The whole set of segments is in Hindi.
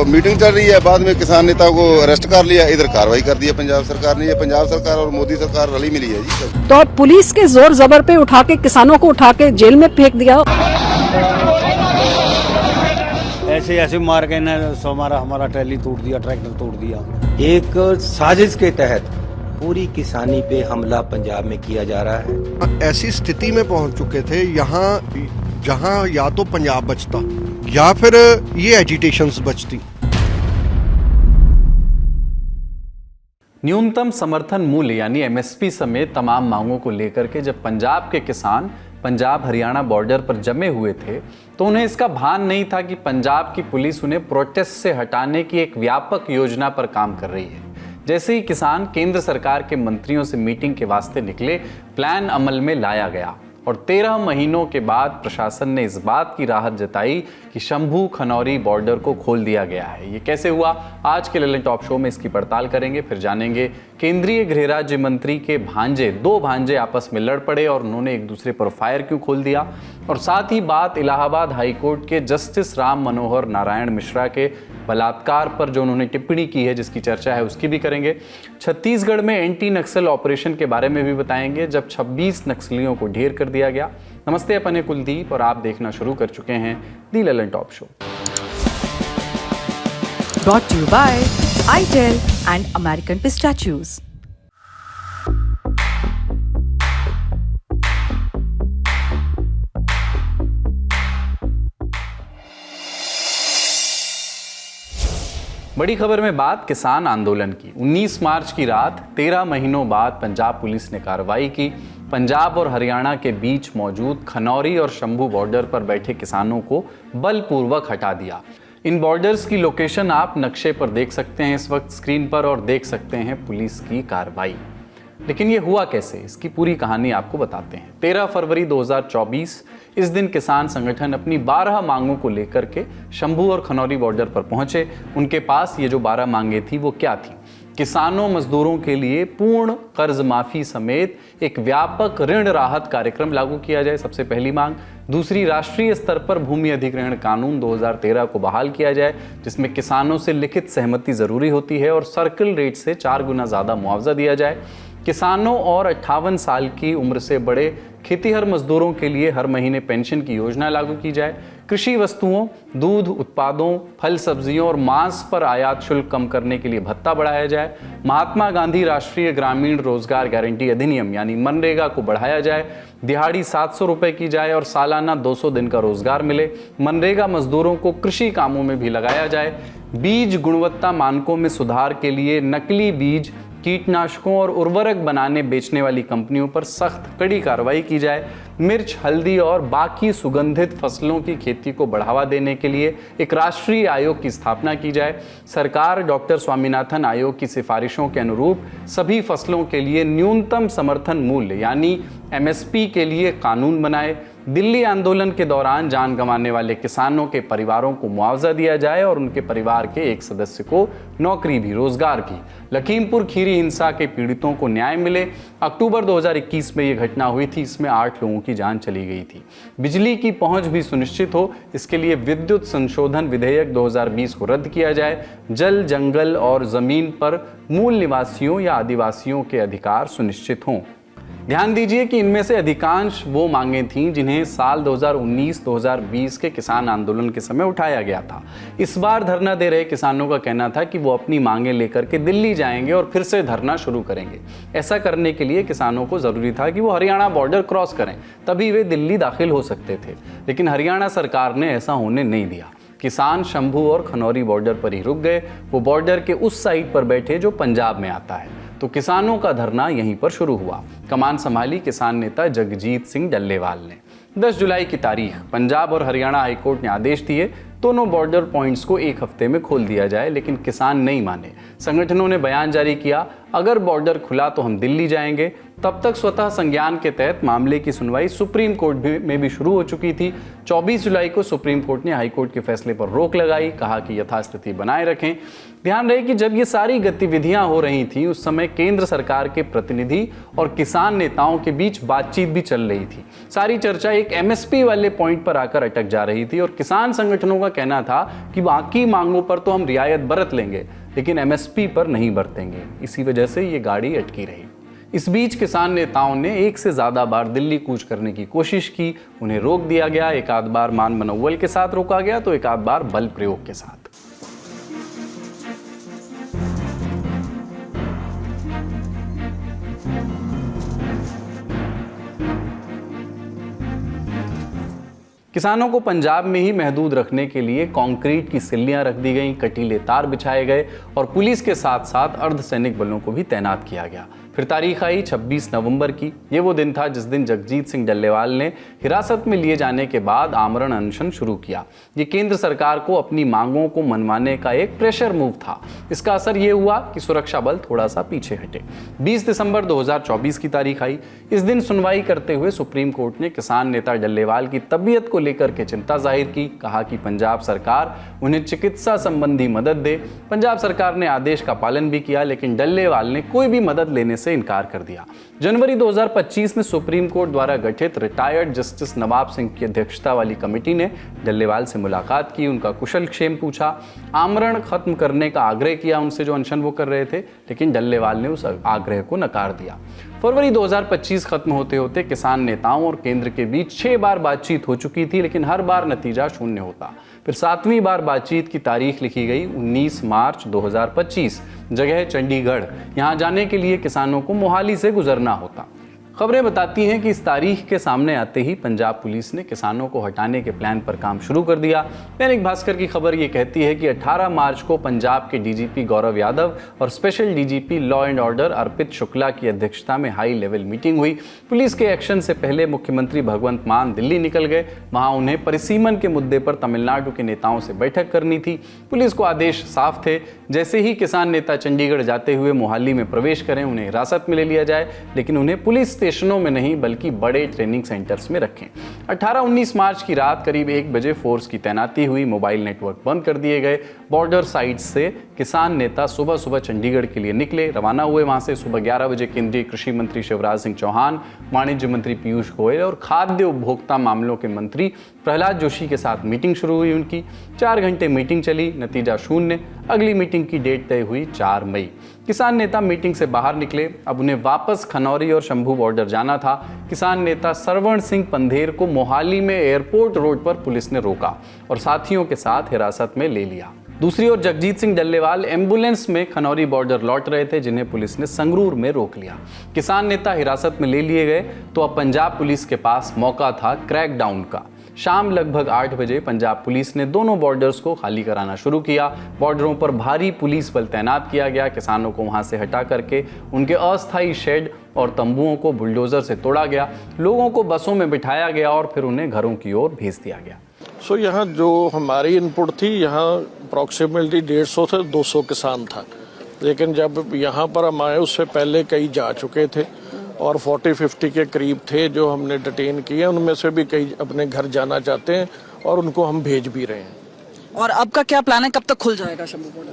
मीटिंग चल रही है, बाद में किसान नेता को अरेस्ट कर लिया, इधर कार्रवाई कर दी है पंजाब सरकार ने। ये पंजाब सरकार और मोदी सरकार रली मिली है जी। तो पुलिस के जोर जबर पे उठा के किसानों को उठा के जेल में फेंक दिया। ऐसे ऐसे मार के ना हमारा ट्रैली तोड़ दिया, ट्रैक्टर तोड़ दिया। एक साजिश के तहत पूरी किसानी पे हमला पंजाब में किया जा रहा है। ऐसी स्थिति में पहुंच चुके थे यहाँ जहाँ या तो पंजाब बचता या फिर ये एजिटेशंस बचती। न्यूनतम समर्थन मूल्य यानी एमएसपी समेत तमाम मांगों को लेकर के जब पंजाब के किसान पंजाब हरियाणा बॉर्डर पर जमे हुए थे तो उन्हें इसका भान नहीं था कि पंजाब की पुलिस उन्हें प्रोटेस्ट से हटाने की एक व्यापक योजना पर काम कर रही है। जैसे ही किसान केंद्र सरकार के मंत्रियों से मीटिंग के वास्ते निकले, प्लान अमल में लाया गया और 13 महीनों के बाद प्रशासन ने इस बात की राहत जताई कि शंभू खनौरी बॉर्डर को खोल दिया गया है। ये कैसे हुआ, आज के ललन टॉप शो में इसकी पड़ताल करेंगे। फिर जानेंगे केंद्रीय गृह राज्य मंत्री के दो भांजे आपस में लड़ पड़े और उन्होंने एक दूसरे पर फायर क्यों खोल दिया, और साथ ही बात इलाहाबाद हाईकोर्ट के जस्टिस राम मनोहर नारायण मिश्रा के बलात्कार पर जो उन्होंने टिप्पणी की है, जिसकी चर्चा है, उसकी भी करेंगे। छत्तीसगढ़ में एंटी नक्सल ऑपरेशन के बारे में भी बताएंगे, जब 26 नक्सलियों को ढेर कर दिया गया। नमस्ते, अपने कुलदीप और आप देखना शुरू कर चुके हैं the Lallantop show. Brought to you by itel and American Pistachios. बड़ी खबर में बात किसान आंदोलन की। 19 मार्च की रात 13 महीनों बाद पंजाब पुलिस ने कार्रवाई की। पंजाब और हरियाणा के बीच मौजूद खनौरी और शंभू बॉर्डर पर बैठे किसानों को बलपूर्वक हटा दिया। इन बॉर्डर्स की लोकेशन आप नक्शे पर देख सकते हैं इस वक्त स्क्रीन पर, और देख सकते हैं पुलिस की कार्रवाई। लेकिन ये हुआ कैसे, इसकी पूरी कहानी आपको बताते हैं। 13 फरवरी 2024 इस दिन किसान संगठन अपनी 12 मांगों को लेकर के शंभू और खनौरी बॉर्डर पर पहुंचे। उनके पास ये जो 12 मांगे थी वो क्या थी? किसानों मजदूरों के लिए पूर्ण कर्ज माफी समेत एक व्यापक ऋण राहत कार्यक्रम लागू किया जाए, सबसे पहली मांग। दूसरी, राष्ट्रीय स्तर पर भूमि अधिग्रहण कानून 2013 को बहाल किया जाए, जिसमें किसानों से लिखित सहमति जरूरी होती है और सर्किल रेट से 4 गुना ज्यादा मुआवजा दिया जाए। किसानों और 58 साल की उम्र से बड़े खेतीहर मजदूरों के लिए हर महीने पेंशन की योजना लागू की जाए। कृषि वस्तुओं, दूध उत्पादों, फल सब्जियों और मांस पर आयात शुल्क कम करने के लिए भत्ता बढ़ाया जाए। महात्मा गांधी राष्ट्रीय ग्रामीण रोजगार गारंटी अधिनियम यानी मनरेगा को बढ़ाया जाए। दिहाड़ी 700 रुपए की जाए और सालाना 200 दिन का रोजगार मिले। मनरेगा मजदूरों को कृषि कामों में भी लगाया जाए। बीज गुणवत्ता मानकों में सुधार के लिए नकली बीज, कीटनाशकों और उर्वरक बनाने बेचने वाली कंपनियों पर सख्त कड़ी कार्रवाई की जाए। मिर्च, हल्दी और बाकी सुगंधित फसलों की खेती को बढ़ावा देने के लिए एक राष्ट्रीय आयोग की स्थापना की जाए। सरकार डॉक्टर स्वामीनाथन आयोग की सिफारिशों के अनुरूप सभी फसलों के लिए न्यूनतम समर्थन मूल्य यानी एमएसपी के लिए कानून बनाए। दिल्ली आंदोलन के दौरान जान गंवाने वाले किसानों के परिवारों को मुआवजा दिया जाए और उनके परिवार के एक सदस्य को नौकरी भी, रोजगार भी। लखीमपुर खीरी हिंसा के पीड़ितों को न्याय मिले। अक्टूबर 2021 में यह घटना हुई थी, इसमें 8 लोगों की जान चली गई थी। बिजली की पहुंच भी सुनिश्चित हो, इसके लिए विद्युत संशोधन विधेयक 2020 को रद्द किया जाए। जल, जंगल और जमीन पर मूल निवासियों या आदिवासियों के अधिकार सुनिश्चित हों। ध्यान दीजिए कि इनमें से अधिकांश वो मांगें थीं जिन्हें साल 2019-2020 के किसान आंदोलन के समय उठाया गया था। इस बार धरना दे रहे किसानों का कहना था कि वो अपनी मांगें लेकर के दिल्ली जाएंगे और फिर से धरना शुरू करेंगे। ऐसा करने के लिए किसानों को जरूरी था कि वो हरियाणा बॉर्डर क्रॉस करें, तभी वे दिल्ली दाखिल हो सकते थे। लेकिन हरियाणा सरकार ने ऐसा होने नहीं दिया। किसान शंभू और खनौरी बॉर्डर पर ही रुक गए। वो बॉर्डर के उस साइड पर बैठे जो पंजाब में आता है। तो किसानों का धरना यहीं पर शुरू हुआ। कमान संभाली किसान नेता जगजीत सिंह डल्लेवाल ने। 10 जुलाई की तारीख, पंजाब और हरियाणा हाईकोर्ट ने आदेश दिए दोनों बॉर्डर पॉइंट्स को 1 हफ्ते में खोल दिया जाए, लेकिन किसान नहीं माने। संगठनों ने बयान जारी किया, अगर बॉर्डर खुला तो हम दिल्ली जाएंगे। तब तक स्वतः संज्ञान के तहत मामले की सुनवाई सुप्रीम कोर्ट में भी शुरू हो चुकी थी। 24 जुलाई को सुप्रीम कोर्ट ने हाई कोर्ट के फैसले पर रोक लगाई, कहा कि यथास्थिति बनाए रखें। ध्यान रहे कि जब ये सारी गतिविधियां हो रही थी उस समय केंद्र सरकार के प्रतिनिधि और किसान नेताओं के बीच बातचीत भी चल रही थी। सारी चर्चा एक एमएसपी वाले पॉइंट पर आकर अटक जा रही थी और किसान संगठनों का कहना था कि बाकी मांगों पर तो हम रियायत बरत लेंगे लेकिन एमएसपी पर नहीं बरतेंगे। इसी वजह से ये गाड़ी अटकी रही। इस बीच किसान नेताओं ने एक से ज्यादा बार दिल्ली कूच करने की कोशिश की, उन्हें रोक दिया गया। एक आध बार मान मनोबल के साथ रोका गया तो एक आध बार बल प्रयोग के साथ। किसानों को पंजाब में ही महदूद रखने के लिए कंक्रीट की सिल्लियां रख दी गईं, कटीले तार बिछाए गए और पुलिस के साथ साथ अर्धसैनिक बलों को भी तैनात किया गया। फिर तारीख आई 26 नवंबर की। ये वो दिन था जिस दिन जगजीत सिंह डल्लेवाल ने हिरासत में लिए जाने के बाद आमरण अनशन शुरू किया। ये केंद्र सरकार को अपनी मांगों को मनवाने का एक प्रेशर मूव था। इसका असर ये हुआ कि सुरक्षा बल थोड़ा सा पीछे हटे। 20 दिसंबर 2024 की तारीख आई। इस दिन सुनवाई करते हुए सुप्रीम कोर्ट ने किसान नेता डल्लेवाल की तबीयत को लेकर के चिंता जाहिर की, कहा कि पंजाब सरकार उन्हें चिकित्सा संबंधी मदद दे। पंजाब सरकार ने आदेश का पालन भी किया लेकिन डल्लेवाल ने कोई भी मदद लेने से इनकार कर दिया। जनवरी 2025 में सुप्रीम कोर्ट द्वारा गठित रिटायर्ड जस्टिस नवाब सिंह की अध्यक्षता वाली कमेटी ने डल्लेवाल से मुलाकात की, उनका कुशल क्षेम पूछा, आमरण खत्म करने का आग्रह किया उनसे जो अनशन वो कर रहे थे, लेकिन डल्लेवाल ने उस आग्रह को नकार दिया। फरवरी 2025 खत्म होते होते किसान नेताओं और केंद्र के बीच 6 बार बातचीत हो चुकी थी लेकिन हर बार नतीजा शून्य होता। फिर 7वीं बार बातचीत की तारीख लिखी गई 19 मार्च 2025, जगह चंडीगढ़। यहां जाने के लिए किसानों को मोहाली से गुजरना होता। खबरें बताती हैं कि इस तारीख के सामने आते ही पंजाब पुलिस ने किसानों को हटाने के प्लान पर काम शुरू कर दिया। दैनिक भास्कर की खबर ये कहती है कि 18 मार्च को पंजाब के डीजीपी गौरव यादव और special DGP law and order Arpit Shukla की अध्यक्षता में हाई लेवल मीटिंग हुई। पुलिस के एक्शन से पहले मुख्यमंत्री भगवंत मान दिल्ली निकल गए। वहां उन्हें परिसीमन के मुद्दे पर तमिलनाडु के नेताओं से बैठक करनी थी। पुलिस को आदेश साफ थे, जैसे ही किसान नेता चंडीगढ़ जाते हुए मोहाली में प्रवेश करें उन्हें हिरासत में ले लिया जाए, लेकिन उन्हें पुलिस स्टेशनों में नहीं बल्कि बड़े ट्रेनिंग सेंटर्स में रखें। 18-19 मार्च की रात करीब 1 बजे फोर्स की तैनाती हुई, मोबाइल नेटवर्क बंद कर दिए गए। बॉर्डर साइड से किसान नेता सुबह सुबह चंडीगढ़ के लिए निकले, रवाना हुए। वहां से सुबह 11 बजे केंद्रीय कृषि मंत्री शिवराज सिंह चौहान, वाणिज्य मंत्री पीयूष गोयल और खाद्य उपभोक्ता मामलों के मंत्री प्रहलाद जोशी के साथ मीटिंग शुरू हुई। उनकी 4 घंटे मीटिंग चली, नतीजा शून्य। अगली मीटिंग की डेट तय हुई 4 मई। किसान नेता मीटिंग से बाहर निकले। अब उन्हें वापस खनौरी और शंभू बॉर्डर जाना था। किसान नेता सरवण सिंह पंधेर को मोहाली में एयरपोर्ट रोड पर पुलिस ने रोका और साथियों के साथ हिरासत में ले लिया। दूसरी ओर जगजीत सिंह डल्लेवाल एम्बुलेंस में खनौरी बॉर्डर लौट रहे थे, जिन्हें पुलिस ने संगरूर में रोक लिया। किसान नेता हिरासत में ले लिए गए तो अब पंजाब पुलिस के पास मौका था क्रैकडाउन का। शाम लगभग 8 बजे पंजाब पुलिस ने दोनों बॉर्डर्स को खाली कराना शुरू किया। बॉर्डरों पर भारी पुलिस बल तैनात किया गया। किसानों को वहां से हटा करके उनके अस्थायी शेड और तंबुओं को बुलडोजर से तोड़ा गया। लोगों को बसों में बिठाया गया और फिर उन्हें घरों की ओर भेज दिया गया। सो यहाँ जो हमारी इनपुट थी, यहाँ अप्रॉक्सीमेटली 150 से 200 किसान था, लेकिन जब यहाँ पर हम आए उससे पहले कई जा चुके थे और 40-50 के करीब थे जो हमने डिटेन किए। उनमें से भी कई अपने घर जाना चाहते हैं और उनको हम भेज भी रहे हैं। और अब का क्या प्लान है, कब तक खुल जाएगा शंभू बॉर्डर?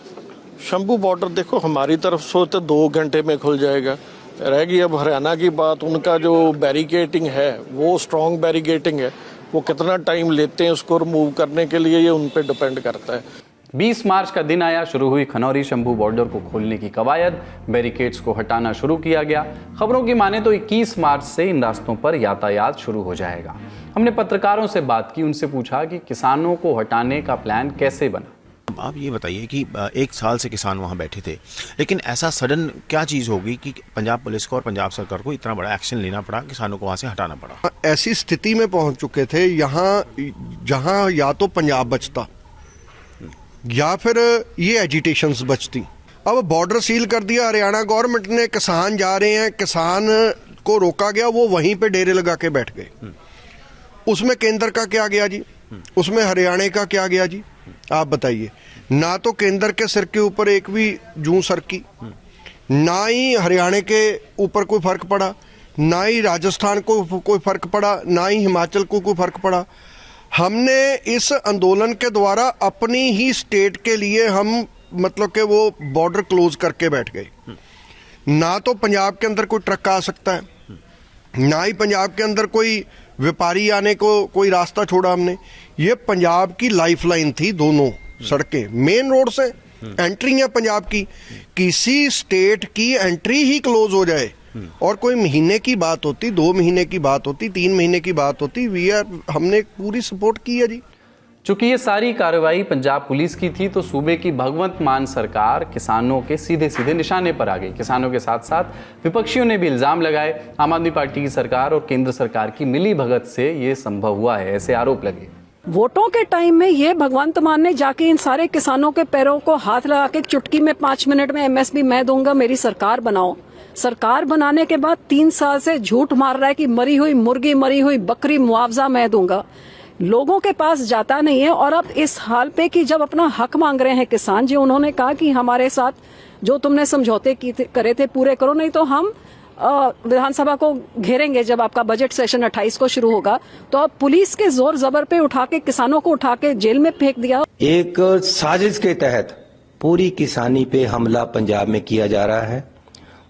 शंभू बॉर्डर देखो हमारी तरफ से तो 2 घंटे में खुल जाएगा। रहेगी अब हरियाणा की बात। उनका जो बैरिकेटिंग है वो स्ट्रॉन्ग बैरिकेटिंग है, वो कितना टाइम लेते हैं उसको रिमूव करने के लिए, ये उन पर डिपेंड करता है। 20 मार्च का दिन आया, शुरू हुई खनौरी शंभू बॉर्डर को खोलने की कवायद। बैरिकेड्स को हटाना शुरू किया गया। खबरों की माने तो 21 मार्च से इन रास्तों पर यातायात शुरू हो जाएगा। हमने पत्रकारों से बात की, उनसे पूछा कि किसानों को हटाने का प्लान कैसे बना। आप ये बताइए कि 1 साल से किसान वहाँ बैठे थे, लेकिन ऐसा सडन क्या चीज़ होगी कि पंजाब पुलिस को और पंजाब सरकार को इतना बड़ा एक्शन लेना पड़ा, किसानों को वहाँ से हटाना पड़ा? ऐसी स्थिति में पहुंच चुके थे यहाँ जहाँ या तो पंजाब बचता या फिर ये एजिटेशंस बचती। अब बॉर्डर सील कर दिया हरियाणा गवर्नमेंट ने, किसान जा रहे हैं, किसान को रोका गया, वो वहीं पे डेरे लगा के बैठ गए। उसमें केंद्र का क्या गया जी, उसमें हरियाणा का क्या गया जी, आप बताइए। ना तो केंद्र के सिर के ऊपर 1 भी जूं सरकी, ना ही हरियाणा के ऊपर कोई फर्क पड़ा। ना ही राजस्थान को कोई फर्क पड़ा, ना ही हिमाचल को कोई फर्क पड़ा। हमने इस आंदोलन के द्वारा अपनी ही स्टेट के लिए हम मतलब कि वो बॉर्डर क्लोज करके बैठ गए। ना तो पंजाब के अंदर कोई ट्रक आ सकता है, ना ही पंजाब के अंदर कोई व्यापारी आने को कोई रास्ता छोड़ा हमने। ये पंजाब की लाइफलाइन थी, दोनों सड़कें मेन रोड से एंट्री है पंजाब की। किसी स्टेट की एंट्री ही क्लोज हो जाए और कोई महीने की बात होती, 2 महीने की बात होती, 3 महीने की बात होती, हमने पूरी सपोर्ट की है जी। चूंकि ये सारी कार्रवाई पंजाब पुलिस की थी तो सूबे की भगवंत मान सरकार किसानों के सीधे सीधे निशाने पर आ गई। किसानों के साथ साथ विपक्षियों ने भी इल्जाम लगाए आम आदमी पार्टी की सरकार और केंद्र सरकार की मिली भगत से ये संभव हुआ है, ऐसे आरोप लगे। वोटों के टाइम में ये भगवंत मान ने जाके इन सारे किसानों के पैरों को हाथ लगा के चुटकी में 5 मिनट में एमएसपी मैं दूंगा, मेरी सरकार बनाओ। सरकार बनाने के बाद 3 साल से झूठ मार रहा है कि मरी हुई मुर्गी, मरी हुई बकरी मुआवजा मैं दूंगा। लोगों के पास जाता नहीं है। और अब इस हाल पे कि जब अपना हक मांग रहे हैं किसान जी, उन्होंने कहा कि हमारे साथ जो तुमने समझौते करे थे पूरे करो, नहीं तो हम विधानसभा को घेरेंगे जब आपका बजट सेशन 28 को शुरू होगा। तो अब पुलिस के जोर जबर पे उठा के किसानों को उठा के जेल में फेंक दिया। एक साजिश के तहत पूरी किसानी पे हमला पंजाब में किया जा रहा है।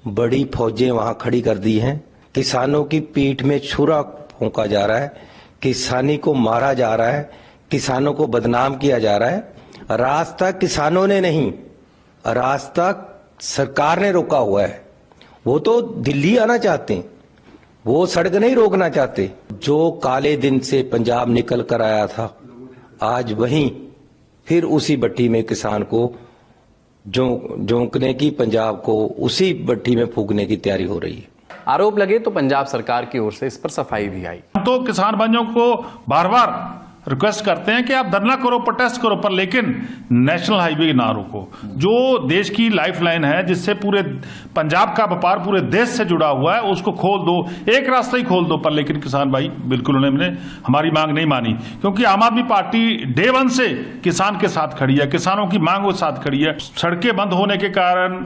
बड़ी फौजें वहां खड़ी कर दी हैं। किसानों की पीठ में छुरा फूंका जा रहा है, किसानी को मारा जा रहा है, किसानों को बदनाम किया जा रहा है। रास्ता किसानों ने नहीं, रास्ता सरकार ने रोका हुआ है। वो तो दिल्ली आना चाहते हैं, वो सड़क नहीं रोकना चाहते। जो काले दिन से पंजाब निकल कर आया था, आज वहीं फिर उसी भट्टी में किसान को झोंकने की, पंजाब को उसी भट्टी में फूंकने की तैयारी हो रही है। आरोप लगे तो पंजाब सरकार की ओर से इस पर सफाई भी आई। तो किसान भाइयों को बार बार रिक्वेस्ट करते हैं कि आप धरना करो, प्रोटेस्ट करो, पर लेकिन नेशनल हाईवे ना रोको, जो देश की लाइफलाइन है, जिससे पूरे पंजाब का व्यापार पूरे देश से जुड़ा हुआ है, उसको खोल दो, एक रास्ता ही खोल दो। पर लेकिन किसान भाई बिल्कुल उन्होंने हमारी मांग नहीं मानी, क्योंकि आम आदमी पार्टी डे 1 से किसान के साथ खड़ी है, किसानों की मांगों के साथ खड़ी है। सड़कें बंद होने के कारण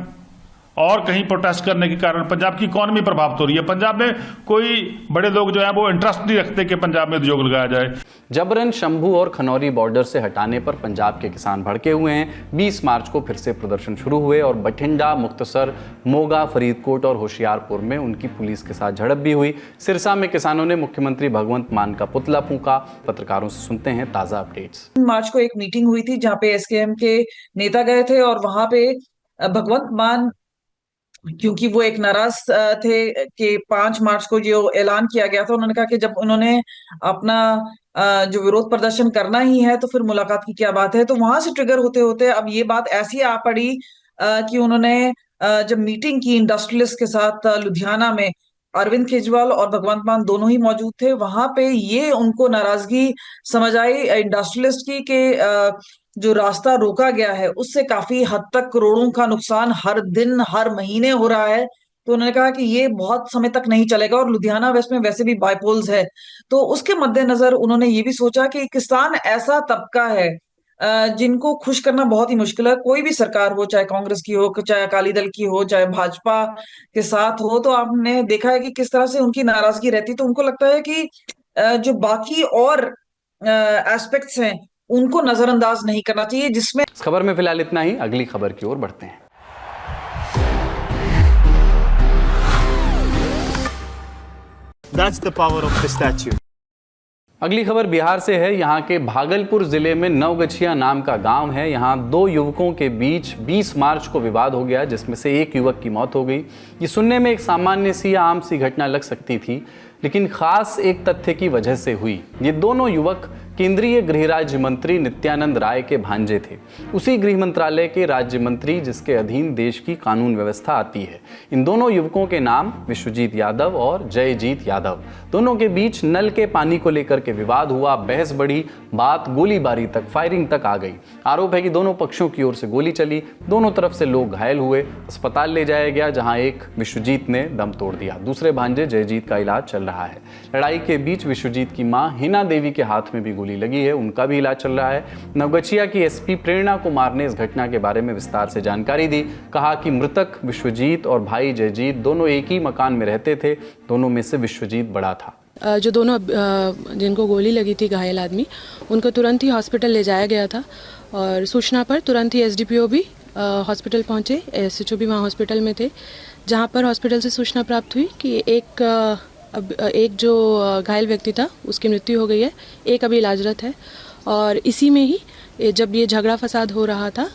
और कहीं प्रोटेस्ट करने के कारण पंजाब की इकोनॉमी प्रभावित हो रही है। पंजाब में कोई बड़े लोग जो है वो इंटरेस्ट नहीं रखते कि पंजाब में उद्योग लगाया जाए। जबरन शंभू और खनौरी बॉर्डर से हटाने पर पंजाब के किसान भड़के हुए हैं। 20 मार्च को फिर से प्रदर्शन शुरू हुए और बठिंडा, मुक्तसर, मोगा, फरीदकोट और होशियारपुर में उनकी पुलिस के साथ झड़प भी हुई। सिरसा में किसानों ने मुख्यमंत्री भगवंत मान का पुतला फूंका। पत्रकारों से सुनते हैं ताजा अपडेट्स। मार्च को एक मीटिंग हुई थी जहाँ पे एसकेएम के नेता गए थे और वहां पे भगवंत मान, क्योंकि वो एक नाराज थे कि 5 मार्च को जो ऐलान किया गया था, उन्होंने कहा कि जब उन्होंने अपना जो विरोध प्रदर्शन करना ही है तो फिर मुलाकात की क्या बात है। तो वहां से ट्रिगर होते होते अब ये बात ऐसी आ पड़ी कि उन्होंने जब मीटिंग की इंडस्ट्रियलिस्ट के साथ लुधियाना में, अरविंद केजरीवाल और भगवंत मान दोनों ही मौजूद थे, वहां पे ये उनको नाराजगी समझ आई इंडस्ट्रियलिस्ट की कि जो रास्ता रोका गया है उससे काफी हद तक करोड़ों का नुकसान हर दिन हर महीने हो रहा है। तो उन्होंने कहा कि ये बहुत समय तक नहीं चलेगा और लुधियाना वेस्ट में वैसे भी बाइपोल्स है। तो उसके मद्देनजर उन्होंने ये भी सोचा कि किसान ऐसा तबका है जिनको खुश करना बहुत ही मुश्किल है। कोई भी सरकार हो, चाहे कांग्रेस की हो, चाहे अकाली दल की हो, चाहे भाजपा के साथ हो, तो आपने देखा है कि किस तरह से उनकी नाराजगी रहती। तो उनको लगता है कि जो बाकी और एस्पेक्ट्स हैं उनको नजरअंदाज नहीं करना चाहिए, जिसमें इस खबर में फिलहाल इतना ही। अगली खबर की ओर बढ़ते हैं। That's the power of the statue. अगली खबर बिहार से है। यहाँ के भागलपुर जिले में नवगछिया नाम का गांव है। यहाँ 2 युवकों के बीच 20 मार्च को विवाद हो गया, जिसमें से एक युवक की मौत हो गई। ये सुनने में एक सामान्य सी आम सी घटना लग सकती थी, लेकिन खास एक तथ्य की वजह से हुई। ये दोनों युवक केंद्रीय गृह राज्य मंत्री नित्यानंद राय के भांजे थे, उसी गृह मंत्रालय के राज्य मंत्री जिसके अधीन देश की कानून व्यवस्था आती है। इन दोनों युवकों के नाम विश्वजीत यादव और जयजीत यादव। दोनों के बीच नल के पानी को लेकर के विवाद हुआ, बहस बढ़ी, बात गोलीबारी तक, फायरिंग तक आ गई। आरोप है कि दोनों पक्षों की ओर से गोली चली, दोनों तरफ से लोग घायल हुए, अस्पताल ले जाया गया, जहां एक विश्वजीत ने दम तोड़ दिया, दूसरे भांजे जयजीत का इलाज चल रहा है। लड़ाई के बीच विश्वजीत की मां हिना देवी के हाथ में भी गोली गोली लगी है उनका भी इलाज चल रहा है। नवगछिया की एसपी प्रेरणा कुमार ने इस घटना के बारे में विस्तार से जानकारी दी। कहा कि मृतक विश्वजीत और भाई जयजीत दोनों एक ही मकान में रहते थे, दोनों में से विश्वजीत बड़ा था। जो दोनों जिनको गोली लगी थी, घायल आदमी, उनको तुरंत ही हॉस्पिटल ले जाया गया था और सूचना पर तुरंत ही एसडीपीओ भी हॉस्पिटल पहुंचे। एसएचओ भी वहां हॉस्पिटल में थे, जहां पर हॉस्पिटल से सूचना प्राप्त हुई कि एक जो घायल व्यक्ति था उसकी मृत्यु हो गई है, एक अभी इलाजरत है। और इसी में ही जब ये झगड़ा फसाद हो रहा था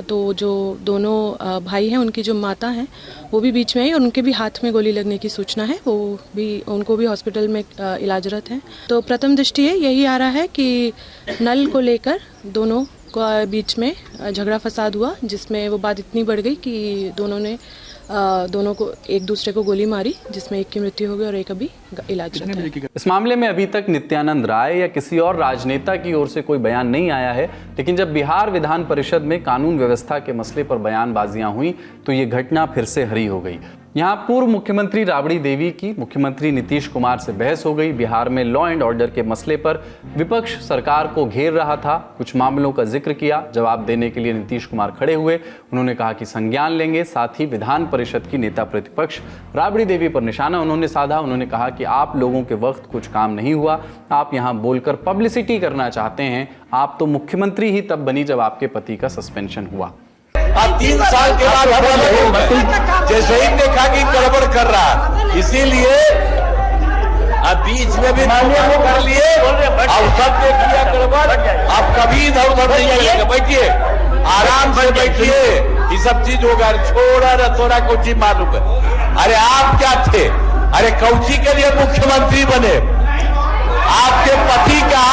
तो जो दोनों भाई हैं, उनकी जो माता हैं वो भी बीच में आई और उनके भी हाथ में गोली लगने की सूचना है, उनको भी हॉस्पिटल में इलाजरत हैं। तो प्रथम दृष्टि यही आ रहा है कि नल को लेकर दोनों के बीच में झगड़ा फसाद हुआ, जिसमें वो बात इतनी बढ़ गई कि दोनों को एक दूसरे को गोली मारी, जिसमें एक की मृत्यु हो गई और एक अभी इलाजरत है। इस मामले में अभी तक नित्यानंद राय या किसी और राजनेता की ओर से कोई बयान नहीं आया है, लेकिन जब बिहार विधान परिषद में कानून व्यवस्था के मसले पर बयानबाजियां हुई तो ये घटना फिर से हरी हो गई। यहाँ पूर्व मुख्यमंत्री राबड़ी देवी की मुख्यमंत्री नीतीश कुमार से बहस हो गई। बिहार में लॉ एंड ऑर्डर के मसले पर विपक्ष सरकार को घेर रहा था, कुछ मामलों का जिक्र किया। जवाब देने के लिए नीतीश कुमार खड़े हुए, उन्होंने कहा कि संज्ञान लेंगे। साथ ही विधान परिषद की नेता प्रतिपक्ष राबड़ी देवी पर निशाना उन्होंने साधा। उन्होंने कहा कि आप लोगों के वक्त कुछ काम नहीं हुआ, आप यहाँ बोलकर पब्लिसिटी करना चाहते हैं। आप तो मुख्यमंत्री ही तब बनी जब आपके पति का सस्पेंशन हुआ। अब 3 साल के बाद जैसे ही देखा कि गड़बड़ कर रहा, इसीलिए अब बीच में भी कर लिए और सब देख लिया गड़बड़। अब कभी इधर उधर नहीं जाइएगा, बैठिए आराम से बैठिए, ये सब चीज होगा। छोड़ा न थोड़ा कुछ ही मालूम है। अरे आप क्या थे? अरे कौची के लिए मुख्यमंत्री बने? आपके पति का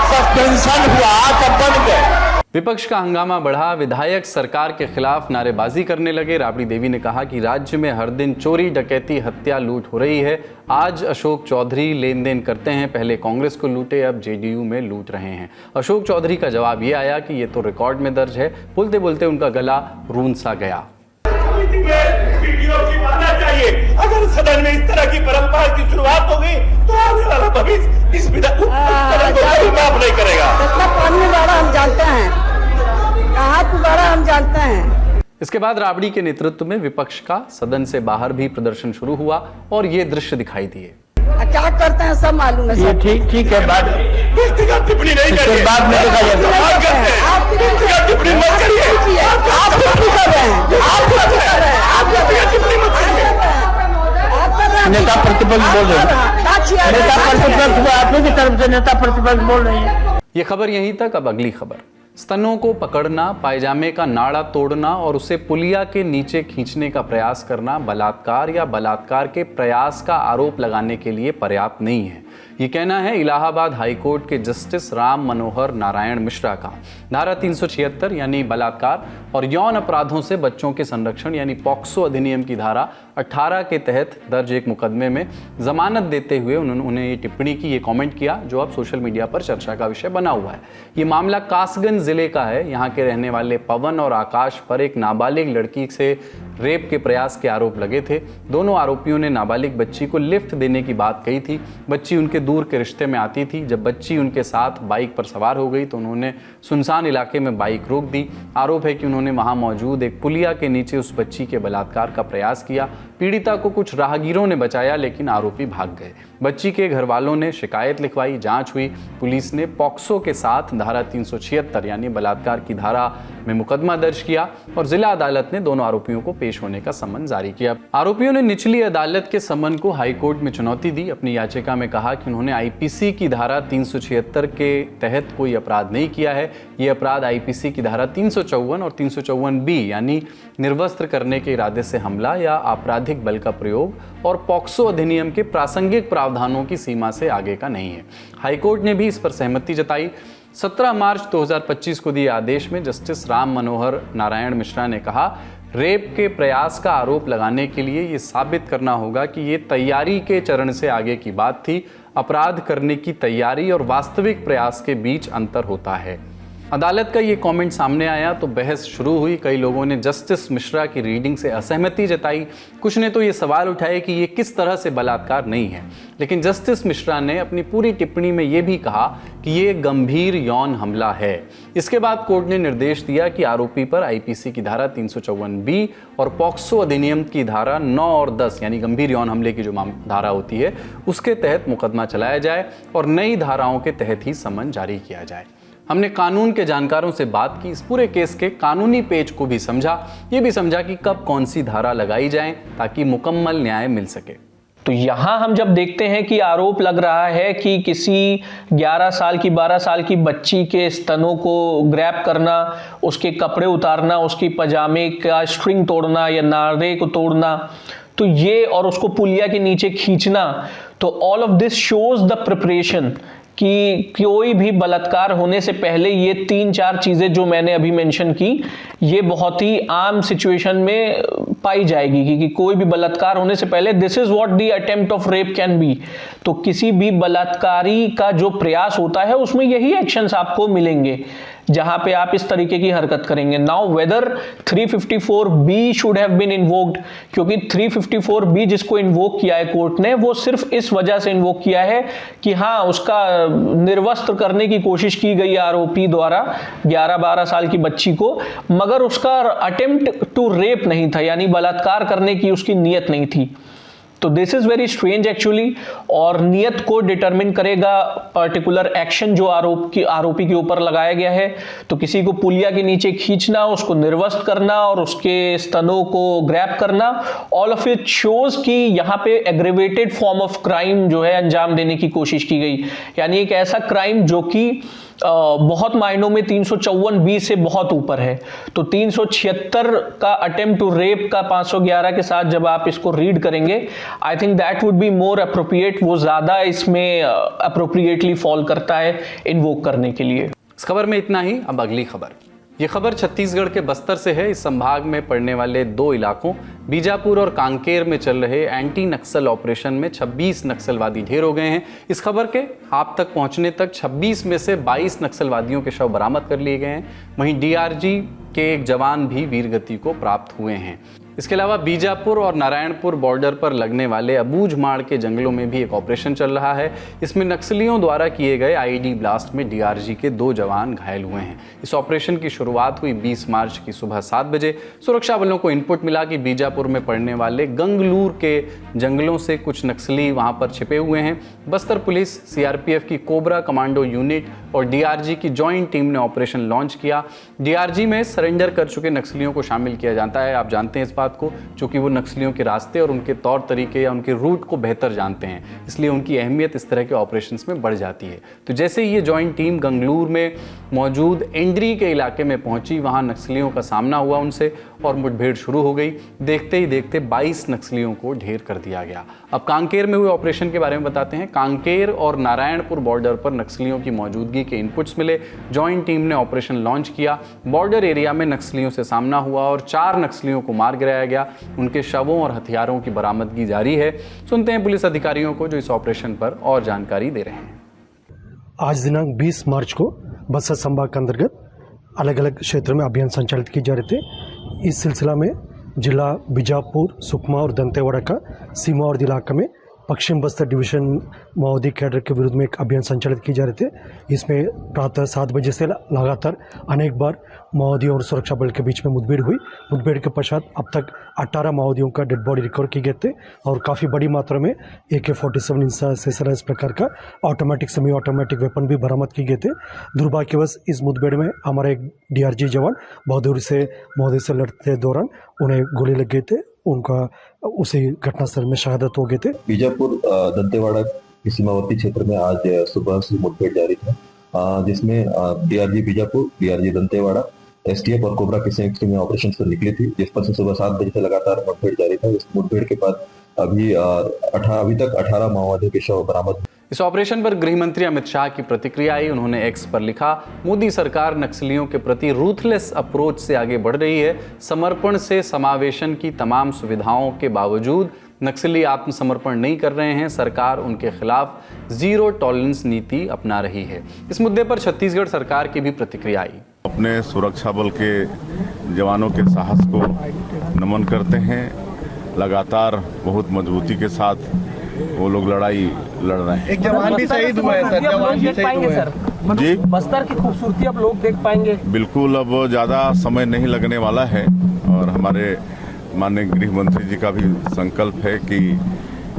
सस्पेंशन हुआ तब बन गए। विपक्ष का हंगामा बढ़ा, विधायक सरकार के खिलाफ नारेबाजी करने लगे। राबड़ी देवी ने कहा कि राज्य में हर दिन चोरी, डकैती, हत्या, लूट हो रही है। आज अशोक चौधरी लेन देन करते हैं, पहले कांग्रेस को लूटे, अब जेडीयू में लूट रहे हैं। अशोक चौधरी का जवाब ये आया कि ये तो रिकॉर्ड में दर्ज है। बोलते बोलते उनका गला रूंध सा गया। अगर सदन में इस तरह की परंपरा की शुरुआत हो गई तो आने वाला भविष्य इस माफ नहीं करेगा। हम जानते हैं, हम जानते हैं। इसके बाद राबड़ी के नेतृत्व में विपक्ष का सदन से बाहर भी प्रदर्शन शुरू हुआ और ये दृश्य दिखाई दिए। क्या करते हैं सब मालूम है। ठीक है, बात टिप्पणी नहीं करिए, बाद में देखा जाएगा। आप टिप्पणी मत करिए, आप टिप्पणी कर रहे हैं, आप कर रहे हैं, आप टिप्पणी मत करिए। नेता प्रतिपक्ष बोल रहे हैं, नेता प्रतिपक्ष आपने की तरफ से नेता प्रतिपक्ष बोल रहे हैं। ये खबर यहीं तक। अब अगली खबर। स्तनों को पकड़ना, पायजामे का नाड़ा तोड़ना और उसे पुलिया के नीचे खींचने का प्रयास करना बलात्कार या बलात्कार के प्रयास का आरोप लगाने के लिए पर्याप्त नहीं है, ये कहना है इलाहाबाद हाईकोर्ट के जस्टिस राम मनोहर नारायण मिश्रा का। धारा 376 यानी बलात्कार और यौन अपराधों से बच्चों के संरक्षण यानी पॉक्सो अधिनियम की धारा 18 के तहत दर्ज एक मुकदमे में जमानत देते हुए उन्होंने ये टिप्पणी की, ये कमेंट किया, जो अब सोशल मीडिया पर चर्चा का विषय बना हुआ है। ये मामला कासगंज जिले का है। यहाँ के रहने वाले पवन और आकाश पर एक नाबालिग लड़की से रेप के प्रयास के आरोप लगे थे। दोनों आरोपियों ने नाबालिग बच्ची को लिफ्ट देने की बात कही थी। बच्ची उनके दूर के रिश्ते में आती थी। जब बच्ची उनके साथ बाइक पर सवार हो गई तो उन्होंने सुनसान इलाके में बाइक रोक दी। आरोप है कि उन्होंने वहां मौजूद एक पुलिया के नीचे उस बच्ची के बलात्कार का प्रयास किया। पीड़िता को कुछ राहगीरों ने बचाया, लेकिन आरोपी भाग गए। बच्ची के घर वालों ने शिकायत लिखवाई, जांच हुई। पुलिस ने पॉक्सो के साथ धारा 376 यानी बलात्कार की धारा में मुकदमा दर्ज किया और जिला अदालत ने दोनों आरोपियों को पेश होने का सम्मन जारी किया। आरोपियों ने निचली अदालत के सम्मन को हाईकोर्ट में चुनौती दी। अपनी याचिका में कहा कि उन्होंने आईपीसी की धारा 376 के तहत कोई अपराध नहीं किया है। ये अपराध आईपीसी की धारा 354 और 354B यानी निर्वस्त्र करने के इरादे से हमला या आपराधिक बल का प्रयोग और पॉक्सो अधिनियम के प्रासंगिक प्रावधानों की सीमा से आगे का नहीं है। हाईकोर्ट ने भी इस पर सहमति जताई। 17 मार्च 2025 को दिए आदेश में जस्टिस राम मनोहर नारायण मिश्रा ने कहा, रेप के प्रयास का आरोप लगाने के लिए ये साबित करना होगा कि ये तैयारी के चरण से आगे की बात थी। अपराध करने की तैयारी और वास्तविक प्रयास के बीच अंतर होता है। अदालत का ये कमेंट सामने आया तो बहस शुरू हुई। कई लोगों ने जस्टिस मिश्रा की रीडिंग से असहमति जताई, कुछ ने तो ये सवाल उठाए कि ये किस तरह से बलात्कार नहीं है। लेकिन जस्टिस मिश्रा ने अपनी पूरी टिप्पणी में ये भी कहा कि ये गंभीर यौन हमला है। इसके बाद कोर्ट ने निर्देश दिया कि आरोपी पर आईपीसी की धारा 354B और पॉक्सो अधिनियम की धारा 9 और 10 यानी गंभीर यौन हमले की जो धारा होती है उसके तहत मुकदमा चलाया जाए और नई धाराओं के तहत ही समन जारी किया जाए। हमने कानून के जानकारों से बात की, इस पूरे केस के कानूनी पेच को भी समझा, ये भी समझा कि कब कौन सी धारा लगाई जाए ताकि मुकम्मल न्याय मिल सके। तो यहाँ हम जब देखते हैं कि आरोप लग रहा है कि किसी 11 साल की 12 साल की बच्ची के स्तनों को ग्रैब करना, उसके कपड़े उतारना, उसकी पजामे का स्ट्रिंग तोड़ना या नारे को तोड़ना, तो ये और उसको पुलिया के नीचे खींचना, तो all of this shows the preparation कि कोई भी बलात्कार होने से पहले ये 3-4 चीज़ें जो मैंने अभी मेंशन की ये बहुत ही आम सिचुएशन में पाई जाएगी कि कोई भी बलात्कार होने से पहले this is what the attempt of rape can be. तो किसी भी बलात्कारी का जो प्रयास होता है उसमें यही एक्शंस आपको मिलेंगे जहां पे आप इस तरीके की हरकत करेंगे। Now whether 354B should have been invoked, क्योंकि 354B जिसको इन्वोक किया है कोर्ट ने वो सिर्फ इस वजह से इन्वोक किया है कि हाँ उसका निर्वस्त्र करने की कोशिश की गई आरोपी द्वारा 11-12 साल की बच्ची को, मगर उसका अटेम्प्ट टू रेप नहीं था, यानी बलात्कार करने की उसकी नियत नहीं थी। तो this is very strange actually, और नियत को डिटरमिन करेगा पर्टिकुलर एक्शन जो आरोपी के ऊपर लगाया गया है। तो किसी को पुलिया के नीचे खींचना, उसको निर्वस्त करना और उसके स्तनों को ग्रैब करना, ऑल ऑफ इट शोज कि यहाँ पे एग्रेवेटेड फॉर्म ऑफ क्राइम जो है अंजाम देने की कोशिश की गई, यानी एक ऐसा क्राइम जो कि बहुत मायनों में 354B से बहुत ऊपर है। तो 376 का अटेम्प्ट टू रेप का 511 के साथ जब आप इसको रीड करेंगे, I think that would be more appropriate, वो ज्यादा इसमें अप्रोप्रिएटली फॉल करता है इन्वोक करने के लिए। इस खबर में इतना ही। अब अगली खबर। ये खबर छत्तीसगढ़ के बस्तर से है। इस संभाग में पड़ने वाले 2 इलाकों बीजापुर और कांकेर में चल रहे एंटी नक्सल ऑपरेशन में 26 नक्सलवादी ढेर हो गए हैं। इस खबर के आप तक पहुंचने तक 26 में से 22 नक्सलवादियों के शव बरामद कर लिए गए हैं। वहीं डीआरजी के एक जवान भी वीरगति को प्राप्त हुए हैं। इसके अलावा बीजापुर और नारायणपुर बॉर्डर पर लगने वाले अबूझमाड़ के जंगलों में भी एक ऑपरेशन चल रहा है। इसमें नक्सलियों द्वारा किए गए आईईडी ब्लास्ट में डीआरजी के 2 जवान घायल हुए हैं। इस ऑपरेशन की शुरुआत हुई 20 मार्च की सुबह 7 बजे। सुरक्षा बलों को इनपुट मिला कि बीजापुर में पड़ने वाले गंगलूर के जंगलों से कुछ नक्सली वहां पर छिपे हुए हैं। बस्तर पुलिस, सीआरपीएफ की कोबरा कमांडो यूनिट और डीआरजी की जॉइंट टीम ने ऑपरेशन लॉन्च किया। डीआरजी में सरेंडर कर चुके नक्सलियों को शामिल किया जाता है। आप जानते हैं इस बात को, क्योंकि वो नक्सलियों के रास्ते और उनके तौर तरीके या उनके रूट को बेहतर जानते हैं, इसलिए उनकी अहमियत इस तरह के ऑपरेशंस में बढ़ जाती है। तो जैसे ही ये जॉइंट टीम गंगलूर में मौजूद एंड्री के इलाके में पहुंची, वहां नक्सलियों का सामना हुआ उनसे और मुठभेड़ शुरू हो गई। देखते ही देखते 22 नक्सलियों को ढेर कर दिया गया। अब कांकेर में हुए ऑपरेशन के बारे में बताते हैं। कांकेर और नारायणपुर बॉर्डर पर नक्सलियों की मौजूदगी के इनपुट्स मिले। जॉइंट टीम ने ऑपरेशन लॉन्च किया। बॉर्डर एरिया में नक्सलियों से सामना हुआ और 4 नक्सलियों को मार गिराया गया। उनके शवों और हथियारों की बरामदगी जारी है। सुनते हैं पुलिस अधिकारियों को जो इस ऑपरेशन पर और जानकारी दे रहे हैं। आज दिनांक 20 मार्च को बस्तर संभाग के अंतर्गत अलग अलग क्षेत्र में अभियान संचालित किए जा रहे थे। इस सिलसिला में जिला बीजापुर, सुकमा और दंतेवाड़ा का सीमावर्ती इलाका में पश्चिम बस्तर डिवीजन माओवादी कैडर के विरुद्ध में एक अभियान संचालित किए जा रहे थे। इसमें प्रातः 7 बजे से लगातार अनेक बार माओवादियों और सुरक्षा बल के बीच में मुठभेड़ हुई। मुठभेड़ के पश्चात अब तक 18 माओवादियों का डेड बॉडी रिकवर किए गए थे और काफ़ी बड़ी मात्रा में AK-47 इंसा सेसरा इस प्रकार का ऑटोमेटिक सेमी ऑटोमेटिक वेपन भी बरामद किए गए थे। दुर्भाग्यवश इस मुठभेड़ में हमारे एक DRG जवान बहादुरी से माओवादी से लड़ते दौरान उन्हें गोली लग गए थे। उनका उसी घटनास्थल में शहादत हो गए थे। बीजापुर दंतेवाड़ा के सीमावर्ती क्षेत्र में आज सुबह से मुठभेड़ जारी था, जिसमें DRG Bijapur, DRG Dantewada, STF और कोबरा की संयुक्त टीमें ऑपरेशन पर निकली थी, जिस पर से सुबह 7 बजे से लगातार मुठभेड़ जारी था। इस मुठभेड़ के बाद अभी तक 18 माओवादियों के शव बरामद। इस ऑपरेशन पर गृह मंत्री अमित शाह की प्रतिक्रिया आई। उन्होंने एक्स पर लिखा, मोदी सरकार नक्सलियों के प्रति रूथलेस अप्रोच से आगे बढ़ रही है। समर्पण से समावेशन की तमाम सुविधाओं के बावजूद नक्सली आत्मसमर्पण नहीं कर रहे हैं, सरकार उनके खिलाफ जीरो टॉलरेंस नीति अपना रही है। इस मुद्दे पर छत्तीसगढ़ सरकार की भी प्रतिक्रिया आई। अपने सुरक्षा बल के जवानों के साहस को नमन करते हैं। लगातार बहुत मजबूती के साथ वो लोग लड़ाई लड़ रहे हैं। एक जवान भी शहीद हुए हैं सर, जवान भी शहीद हुए हैं। जी, बस्तर की खूबसूरती अब लोग देख पाएंगे। बिल्कुल, अब ज़्यादा समय नहीं लगने वाला है और हमारे माननीय गृह मंत्री जी का भी संकल्प है कि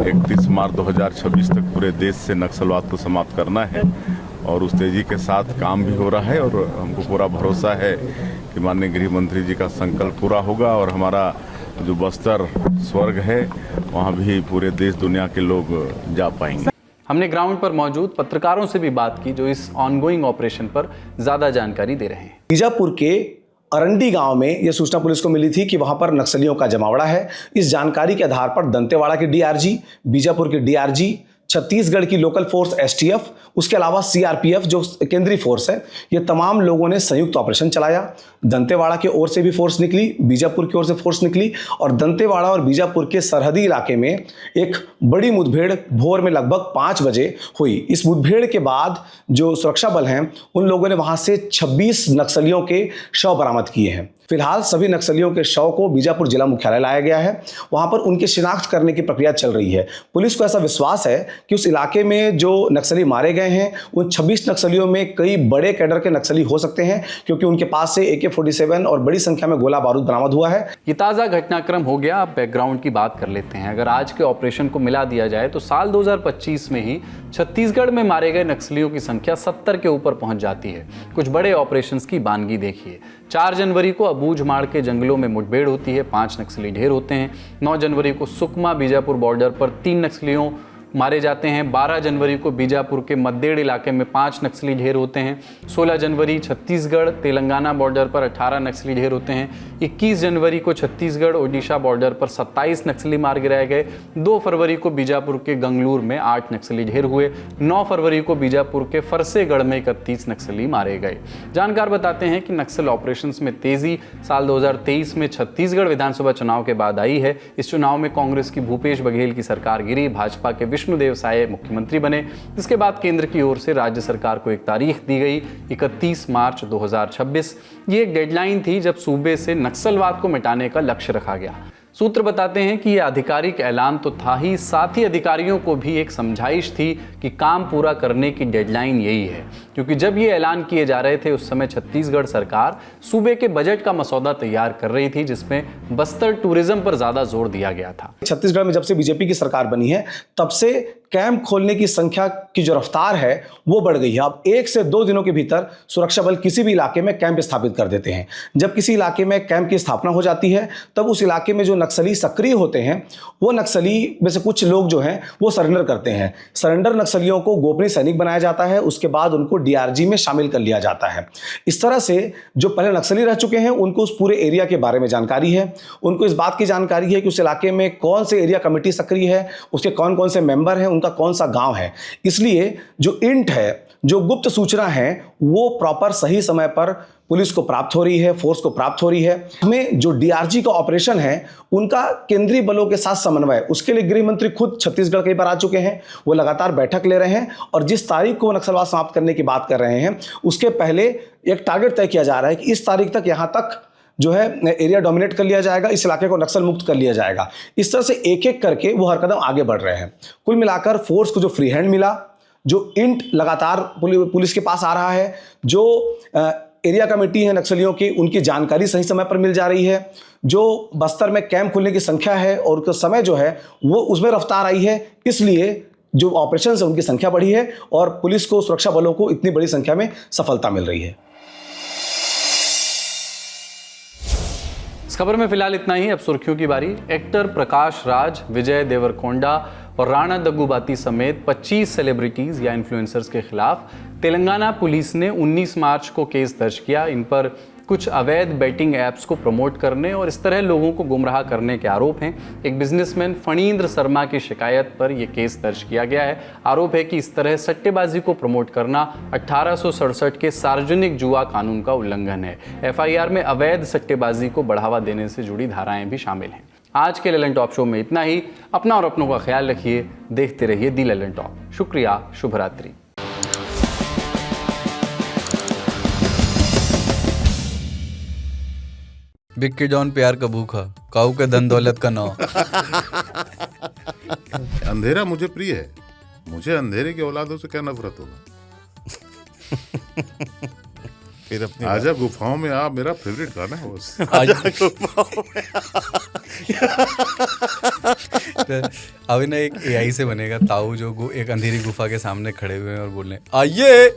31 मार्च 2026 तक पूरे देश से नक्सलवाद को समाप्त करना है और उस तेजी के साथ काम भी हो रहा है और हमको पूरा भरोसा है कि माननीय गृह मंत्री जी का संकल्प पूरा होगा और हमारा जो बस्तर स्वर्ग है वहाँ भी पूरे देश दुनिया के लोग जा पाएंगे। हमने ग्राउंड पर मौजूद पत्रकारों से भी बात की जो इस ऑनगोइंग ऑपरेशन पर ज्यादा जानकारी दे रहे हैं। बीजापुर के अरंडी गांव में यह सूचना पुलिस को मिली थी कि वहां पर नक्सलियों का जमावड़ा है। इस जानकारी के आधार पर दंतेवाड़ा के डीआरजी, बीजापुर के डीआरजी, छत्तीसगढ़ की लोकल फोर्स एसटीएफ, उसके अलावा सीआरपीएफ जो केंद्रीय फोर्स है, ये तमाम लोगों ने संयुक्त ऑपरेशन चलाया। दंतेवाड़ा की ओर से भी फोर्स निकली, बीजापुर की ओर से फोर्स निकली और दंतेवाड़ा और बीजापुर के सरहदी इलाके में एक बड़ी मुठभेड़ भोर में लगभग 5 बजे हुई। इस मुठभेड़ के बाद जो सुरक्षा बल हैं उन लोगों ने वहां से 26 नक्सलियों के शव बरामद किए हैं। फिलहाल सभी नक्सलियों के शव को बीजापुर जिला मुख्यालय लाया गया है, वहां पर उनकी शिनाख्त करने की प्रक्रिया चल रही है। पुलिस को ऐसा विश्वास है कि उस इलाके में जो नक्सली मारे गए हैं उन 26 नक्सलियों में कई बड़े कैडर के नक्सली हो सकते हैं क्योंकि उनके पास से AK-47 और बड़ी संख्या में गोला बारूद बरामद हुआ है। ये ताज़ा घटनाक्रम हो गया। अब बैकग्राउंड की बात कर लेते हैं। अगर आज के ऑपरेशन को मिला दिया जाए तो साल 2025 में ही छत्तीसगढ़ में मारे गए नक्सलियों की संख्या 70 के ऊपर पहुंच जाती है। कुछ बड़े ऑपरेशंस की बानगी देखिए। 4 जनवरी को अबूझमाड़ के जंगलों में मुठभेड़ होती है, 5 नक्सली ढेर होते हैं। 9 जनवरी को सुकमा बीजापुर बॉर्डर पर 3 नक्सलियों मारे जाते हैं। 12 जनवरी को बीजापुर के मद्देड़ इलाके में 5 नक्सली ढेर होते हैं। 16 जनवरी छत्तीसगढ़ तेलंगाना बॉर्डर पर 18 नक्सली ढेर होते हैं। 21 जनवरी को छत्तीसगढ़ ओडिशा बॉर्डर पर 27 नक्सली मार गिराए गए। 2 फरवरी को बीजापुर के गंगलूर में 8 नक्सली ढेर हुए। 9 फरवरी को बीजापुर के फरसेगढ़ में 31 नक्सली मारे गए। जानकार बताते हैं कि नक्सल ऑपरेशंस में तेजी साल 2023 में छत्तीसगढ़ विधानसभा चुनाव के बाद आई है। इस चुनाव में कांग्रेस की भूपेश बघेल की सरकार गिरी, भाजपा के विष्णुदेव साय मुख्यमंत्री बने। इसके बाद केंद्र की ओर से राज्य सरकार को एक तारीख दी गई, 31 मार्च 2026। ये एक डेडलाइन थी जब सूबे से नक्सलवाद को मिटाने का लक्ष्य रखा गया। सूत्र बताते हैं कि यह आधिकारिक ऐलान तो था ही, साथ ही अधिकारियों को भी एक समझाइश थी कि काम पूरा करने की डेडलाइन यही है, क्योंकि जब ये ऐलान किए जा रहे थे उस समय छत्तीसगढ़ सरकार सूबे के बजट का मसौदा तैयार कर रही थी जिसमें बस्तर टूरिज्म पर ज्यादा जोर दिया गया था। छत्तीसगढ़ में जब से बीजेपी की सरकार बनी है तब से कैंप खोलने की संख्या की जो रफ्तार है वो बढ़ गई है। अब 1 से 2 दिनों के भीतर सुरक्षा बल किसी भी इलाके में कैंप स्थापित कर देते हैं। जब किसी इलाके में कैंप की स्थापना हो जाती है तब उस इलाके में जो नक्सली सक्रिय होते हैं वो नक्सली में से कुछ लोग जो हैं वो सरेंडर करते हैं। सरेंडर नक्सलियों को गोपनीय सैनिक बनाया जाता है, उसके बाद उनको डीआरजी में शामिल कर लिया जाता है। इस तरह से जो पहले नक्सली रह चुके हैं उनको उस पूरे एरिया के बारे में जानकारी है, उनको इस बात की जानकारी है कि उस इलाके में कौन से एरिया कमेटी सक्रिय है, उसके कौन कौन से मेंबर हैं, उनका कौन सा गांव है। इसलिए जो इंट है, जो गुप्त सूचना है, वो प्रॉपर सही समय पर पुलिस को प्राप्त हो रही है, फोर्स को प्राप्त हो रही है। हमें जो डीआरजी का ऑपरेशन है उनका केंद्रीय बलों के साथ समन्वय, उसके लिए गृह मंत्री खुद छत्तीसगढ़ कई बार आ चुके हैं, वो लगातार बैठक ले रहे हैं और जिस तारीख को नक्सलवाद समाप्त करने की बात कर रहे हैं उसके पहले एक टारगेट तय किया जा रहा है कि इस तारीख तक यहाँ तक जो है एरिया डोमिनेट कर लिया जाएगा, इस इलाके को नक्सल मुक्त कर लिया जाएगा। इस तरह से एक एक करके वो हर कदम आगे बढ़ रहे हैं। कुल मिलाकर फोर्स को जो फ्री हैंड मिला, जो इंट लगातार पुलिस के पास आ रहा है, जो एरिया कमेटी है नक्सलियों की उनकी जानकारी सही समय पर मिल जा रही है, जो बस्तर में कैंप खुलने की संख्या है और उसका समय जो है वो उसमें रफ्तार आई है, इसलिए जो ऑपरेशन है उनकी संख्या बढ़ी है और पुलिस को, सुरक्षा बलों को इतनी बड़ी संख्या में सफलता मिल रही है। इस खबर में फिलहाल इतना ही। अब सुर्खियों की बारी। एक्टर प्रकाश राज, विजय देवरकोंडा और राणा दग्गुबाती समेत 25 सेलिब्रिटीज या इन्फ्लुएंसर्स के खिलाफ तेलंगाना पुलिस ने 19 मार्च को केस दर्ज किया। इन पर कुछ अवैध बेटिंग ऐप्स को प्रमोट करने और इस तरह लोगों को गुमराह करने के आरोप हैं। एक बिजनेसमैन फणींद्र शर्मा की शिकायत पर यह केस दर्ज किया गया है। आरोप है कि इस तरह सट्टेबाजी को प्रमोट करना 1867 के सार्वजनिक जुआ कानून का उल्लंघन है। FIR में अवैध सट्टेबाजी को बढ़ावा देने से जुड़ी धाराएं भी शामिल हैं। आज के ललन टॉप शो में इतना ही। अपना और अपनों का ख्याल रखिए, देखते रहिए दी ललन टॉप। शुक्रिया, शुभ रात्रि। बिक्की जॉन प्यार का भूखा, काऊ के धन दौलत का नाव। अंधेरा मुझे प्रिय है, मुझे अंधेरे की औलादों से क्या नफरत होगा। फिर अपनी आजा गुफाओं में आ मेरा फेवरेट गाना है बस। आजा गुफाओं में अभी ना एक AI से बनेगा ताऊ जो एक अंधेरी गुफा के सामने खड़े हुए हैं और बोल रहे हैं आइए।